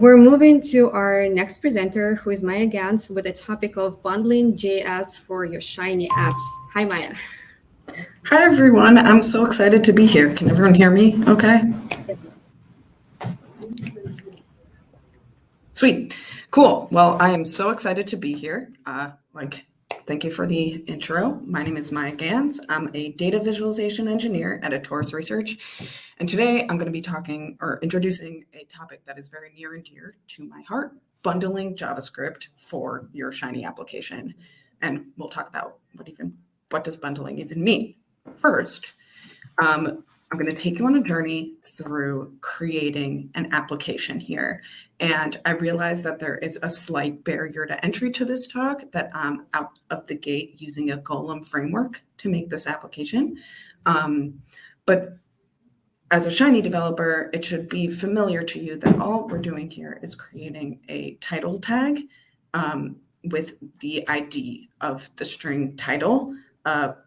We're moving to our next presenter, who is Maya Gans, with the topic of bundling JS for your Shiiny apps. Hi, Maya. Hi, everyone. I'm so excited to be here. Can everyone hear me okay? Sweet. Cool. Well, I am so excited to be here. Thank you for the intro. My name is Maya Gans. I'm a data visualization engineer at Taurus Research. And today I'm going to be introducing a topic that is very near and dear to my heart, bundling JavaScript for your Shiiny application. And we'll talk about what does bundling even mean. First, I'm going to take you on a journey through creating an application here. And I realize that there is a slight barrier to entry to this talk, that I'm out of the gate using a Golem framework to make this application. But as a Shiiny developer, it should be familiar to you that all we're doing here is creating a title tag with the ID of the string title.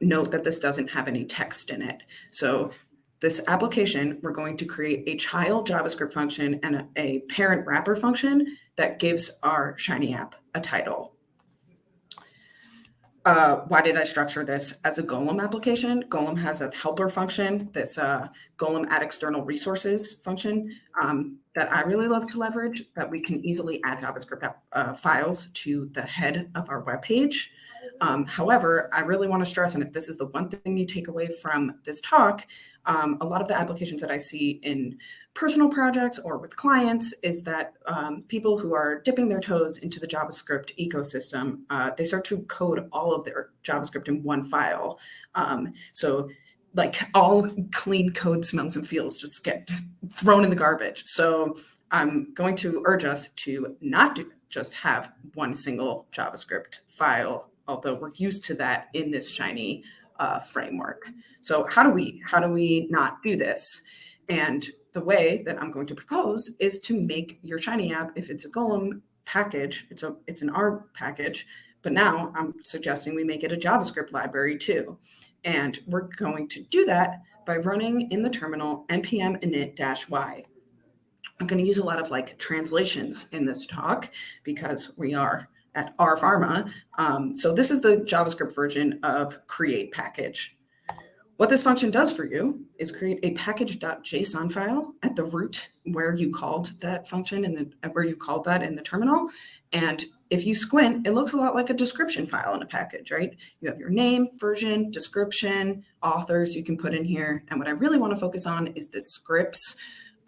Note that this doesn't have any text in it. So this application, we're going to create a child JavaScript function and a parent wrapper function that gives our Shiiny app a title. Why did I structure this as a Golem application? Golem has a helper function, this Golem add external resources function that I really love to leverage, that we can easily add JavaScript files to the head of our web page. However, I really want to stress, and if this is the one thing you take away from this talk, a lot of the applications that I see in personal projects or with clients is that people who are dipping their toes into the JavaScript ecosystem, they start to code all of their JavaScript in one file. So like all clean code smells and feels just get thrown in the garbage. So I'm going to urge us to not just have one single JavaScript file, although we're used to that in this Shiiny framework. So how do we not do this? And the way that I'm going to propose is to make your Shiiny app, if it's a Golem package, it's an R package, but now I'm suggesting we make it a JavaScript library too. And we're going to do that by running in the terminal npm init-y. I'm going to use a lot of translations in this talk because we are at our Pharma. So this is the JavaScript version of create package. What this function does for you is create a package.json file at the root where you called that function and where you called that in the terminal. And if you squint, it looks a lot like a description file in a package, right? You have your name, version, description, authors you can put in here. And what I really want to focus on is the scripts.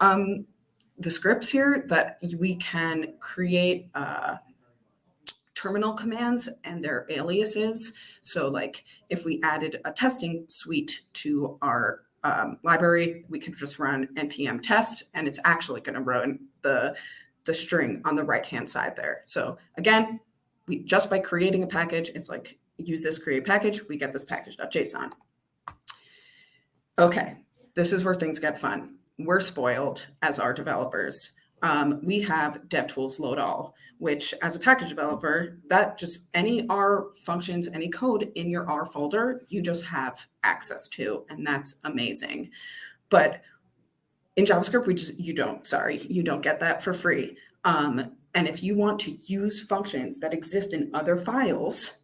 The scripts here that we can create terminal commands and their aliases. So if we added a testing suite to our library, we could just run npm test and it's actually going to run the string on the right-hand side there. So again, we just by creating a package, it's use this create package, we get this package.json. Okay, this is where things get fun. We're spoiled as our developers. We have DevTools load all, which as a package developer, that just any R functions, any code in your R folder, you just have access to, and that's amazing. But in JavaScript, you don't get that for free. And if you want to use functions that exist in other files,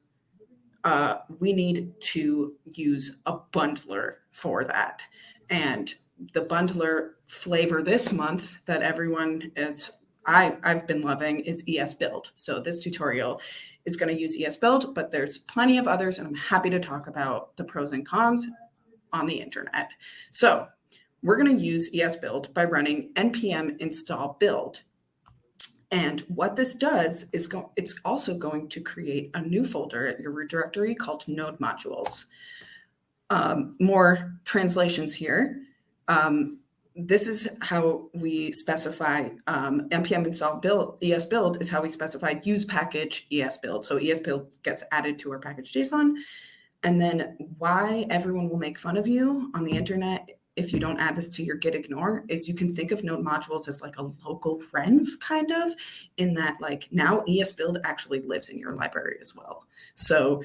we need to use a bundler for that. And the bundler flavor this month that I've been loving is ESBuild. So this tutorial is going to use ESBuild, but there's plenty of others, and I'm happy to talk about the pros and cons on the internet. So we're going to use ESBuild by running npm install build. And what this does is it's also going to create a new folder at your root directory called node modules. More translations here. This is how we specify npm install build. ESBuild is how we specify use package ESBuild. So ESBuild gets added to our package.json. And then why everyone will make fun of you on the internet if you don't add this to your git ignore is you can think of node modules as a local renv kind of, in that now ESBuild actually lives in your library as well. So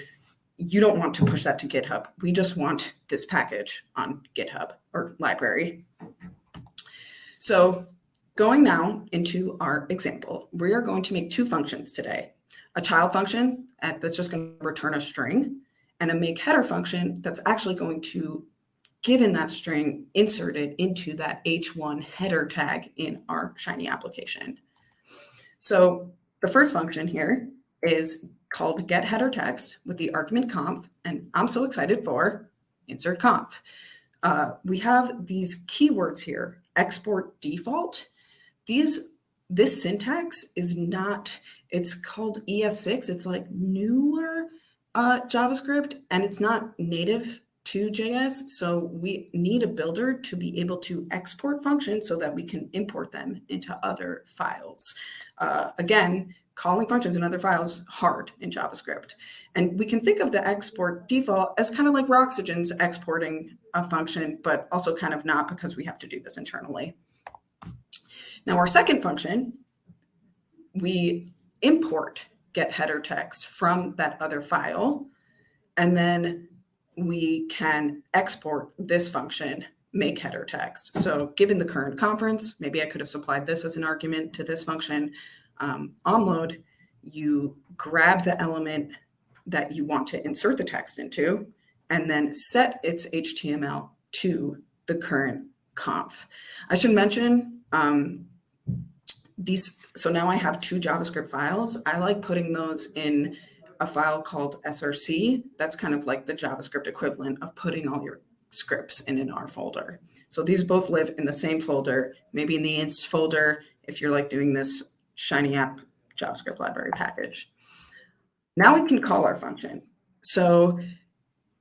you don't want to push that to GitHub. We just want this package on GitHub or library. So going now into our example, we are going to make two functions today. A child function that's just going to return a string, and a make header function that's actually going to, given that string, insert it into that h1 header tag in our Shiiny application. So the first function here is called get header text with the argument conf, and I'm so excited for insert conf. We have these keywords here, export default. This syntax is not, it's called ES6. It's like newer JavaScript, and it's not native to JS. So we need a builder to be able to export functions so that we can import them into other files. Again, calling functions in other files hard in JavaScript. And we can think of the export default as kind of like Roxygen's exporting a function, but also kind of not, because we have to do this internally. Now, our second function, we import get header text from that other file, and then we can export this function, make header text. So given the current conference, maybe I could have supplied this as an argument to this function. On load, you grab the element that you want to insert the text into, and then set its HTML to the current conf. I should mention so now I have two JavaScript files. I like putting those in a file called src. That's kind of like the JavaScript equivalent of putting all your scripts in an R folder. So these both live in the same folder, maybe in the inst folder if you're like doing this Shiiny app JavaScript library package. Now we can call our function. So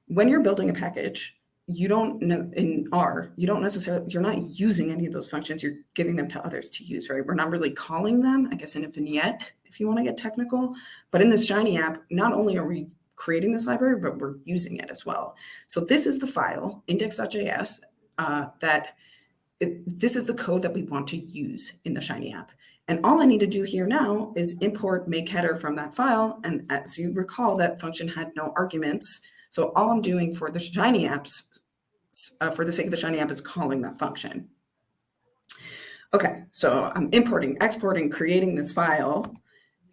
when you're building a package, you don't know in R, you're not using any of those functions. You're giving them to others to use, right? We're not really calling them, I guess, in a vignette, if you want to get technical. But in this Shiiny app, not only are we creating this library, but we're using it as well. So this is the file, index.js, this is the code that we want to use in the Shiiny app. And all I need to do here now is import make header from that file. And as you recall, that function had no arguments. So all I'm doing for the Shiiny apps, for the sake of the Shiiny app, is calling that function. Okay, so I'm importing, exporting, creating this file,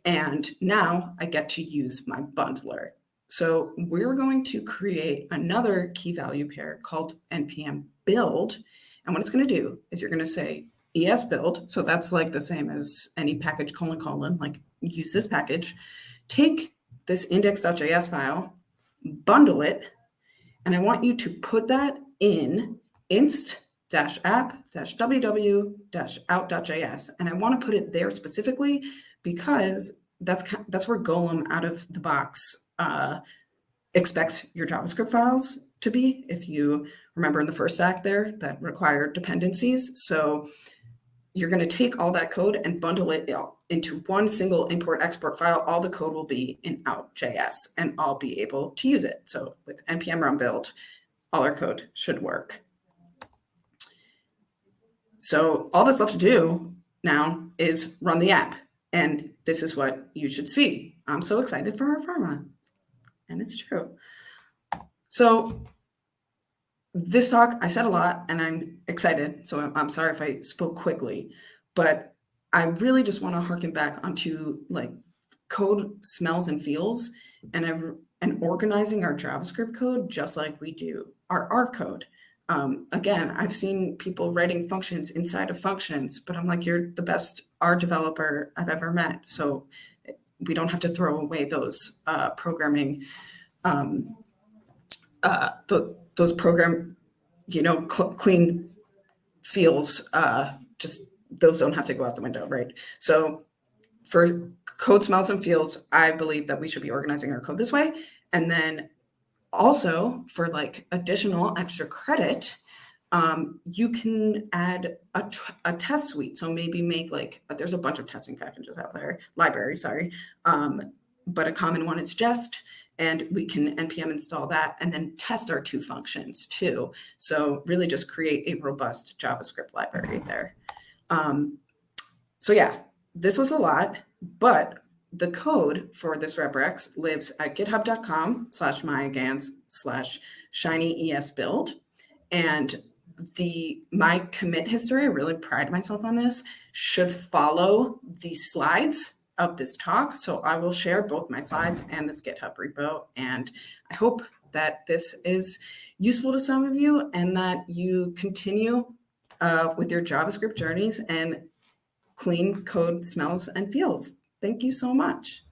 and now I get to use my bundler. So we're going to create another key value pair called npm build. And what it's going to do is you're going to say es build. So that's like the same as any package : like use this package, take this index.js file, bundle it, and I want you to put that in inst-app-ww-out.js. And I want to put it there specifically because that's where Golem out of the box expects your JavaScript files to be. If you remember in the first stack there, that required dependencies. So you're going to take all that code and bundle it into one single import export file. All the code will be in out.js, and I'll be able to use it. So with npm run build, all our code should work. So all that's left to do now is run the app. And this is what you should see. I'm so excited for our Pharma. And it's true. So this talk, I said a lot and I'm excited. So I'm sorry if I spoke quickly, but I really just want to harken back onto like code smells and feels, and organizing our JavaScript code just like we do our R code. Again, I've seen people writing functions inside of functions, but I'm like, you're the best R developer I've ever met. So we don't have to throw away those programming, those program, clean feels, just those don't have to go out the window, right? So for code smells and feels, I believe that we should be organizing our code this way. And then also for like additional extra credit, you can add a test suite. So maybe make there's a bunch of testing packages out there, libraries, sorry. But a common one is Jest, and we can npm install that and then test our two functions too. So really just create a robust JavaScript library there. So yeah, this was a lot, but the code for this RepRex lives at github.com/mygans/shinyesbuild. And my commit history, I really pride myself on this, should follow the slides of this talk. So I will share both my slides and this GitHub repo. And I hope that this is useful to some of you and that you continue with your JavaScript journeys and clean code smells and feels. Thank you so much.